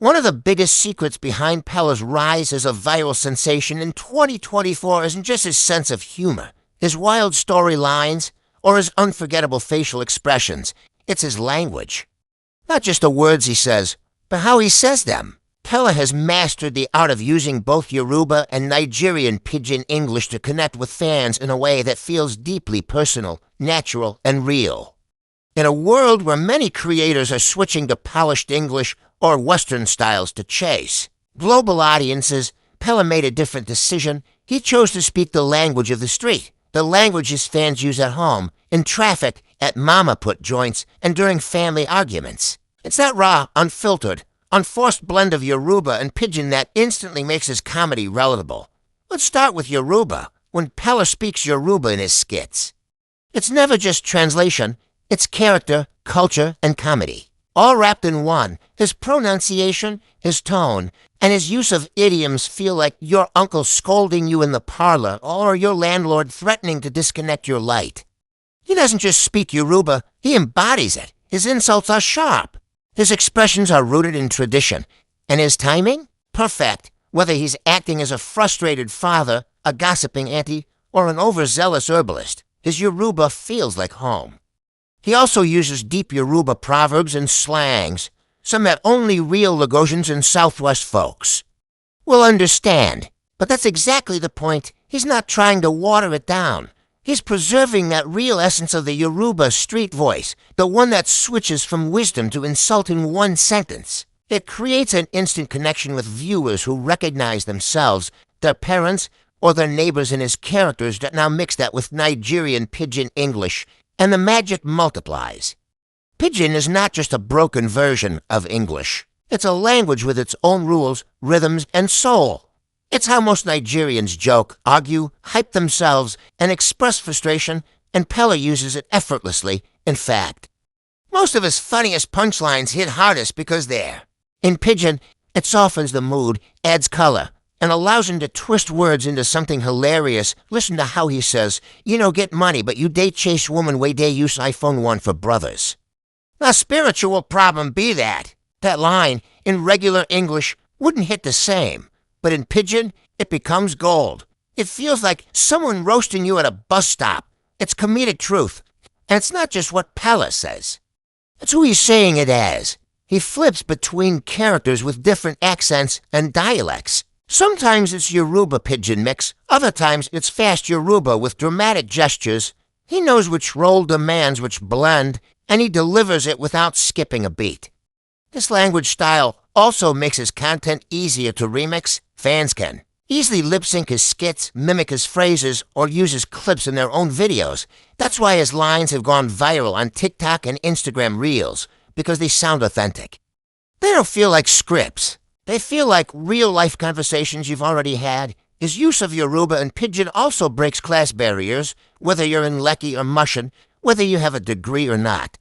One of the biggest secrets behind Peller's rise as a viral sensation in 2024 isn't just his sense of humor, his wild storylines, or his unforgettable facial expressions. It's his language. Not just the words he says, but how he says them. Peller has mastered the art of using both Yoruba and Nigerian Pidgin English to connect with fans in a way that feels deeply personal, natural, and real. In a world where many creators are switching to polished English or Western styles to chase global audiences, Peller made a different decision. He chose to speak the language of the street, the language his fans use at home, in traffic, at mama-put joints, and during family arguments. It's that raw, unfiltered, unforced blend of Yoruba and Pidgin that instantly makes his comedy relatable. Let's start with Yoruba, when Peller speaks Yoruba in his skits. It's never just translation, it's character, culture, and comedy, all wrapped in one. His pronunciation, his tone, and his use of idioms feel like your uncle scolding you in the parlor or your landlord threatening to disconnect your light. He doesn't just speak Yoruba, he embodies it. His insults are sharp. His expressions are rooted in tradition. And his timing? Perfect. Whether he's acting as a frustrated father, a gossiping auntie, or an overzealous herbalist, his Yoruba feels like home. He also uses deep Yoruba proverbs and slangs, some that only real Lagosians and Southwest folks will understand. But that's exactly the point. He's not trying to water it down. He's preserving that real essence of the Yoruba street voice, the one that switches from wisdom to insult in one sentence. It creates an instant connection with viewers who recognize themselves, their parents, or their neighbors in his characters that now mix that with Nigerian Pidgin English, and the magic multiplies. Pidgin is not just a broken version of English. It's a language with its own rules, rhythms, and soul. It's how most Nigerians joke, argue, hype themselves, and express frustration, and Peller uses it effortlessly, in fact. Most of his funniest punchlines hit hardest because they're. In Pidgin, it softens the mood, adds color, and allows him to twist words into something hilarious. Listen to how he says, get money, but you date chase woman way they use iPhone 1 for brothers. A spiritual problem be that. That line, in regular English, wouldn't hit the same. But in Pidgin, it becomes gold. It feels like someone roasting you at a bus stop. It's comedic truth. And it's not just what Peller says. It's who he's saying it as. He flips between characters with different accents and dialects. Sometimes it's Yoruba Pidgin mix, other times it's fast Yoruba with dramatic gestures. He knows which role demands which blend, and he delivers it without skipping a beat. This language style also makes his content easier to remix. Fans can easily lip-sync his skits, mimic his phrases, or use his clips in their own videos. That's why his lines have gone viral on TikTok and Instagram Reels, because they sound authentic. They don't feel like scripts. They feel like real-life conversations you've already had. His use of Yoruba and Pidgin also breaks class barriers, whether you're in Lekki or Mushin, whether you have a degree or not.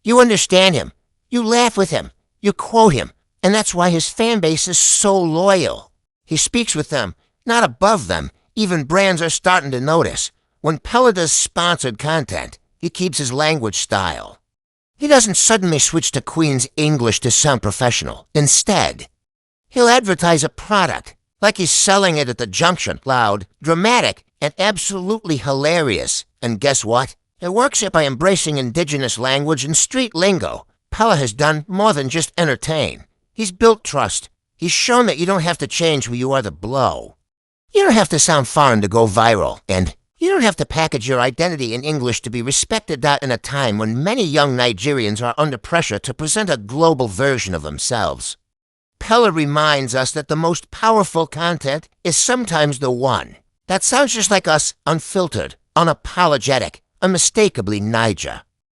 You understand him. You laugh with him. You quote him. And that's why his fan base is so loyal. He speaks with them, not above them. Even brands are starting to notice. When Peller does sponsored content, he keeps his language style. He doesn't suddenly switch to Queen's English to sound professional. Instead, he'll advertise a product, like he's selling it at the junction, loud, dramatic, and absolutely hilarious. And guess what? It works it by embracing indigenous language and street lingo. Peller has done more than just entertain. He's built trust. He's shown that you don't have to change who you are to blow. You don't have to sound foreign to go viral, and you don't have to package your identity in English to be respected in a time when many young Nigerians are under pressure to present a global version of themselves. Peller reminds us that the most powerful content is sometimes the one that sounds just like us, unfiltered, unapologetic, unmistakably Niger.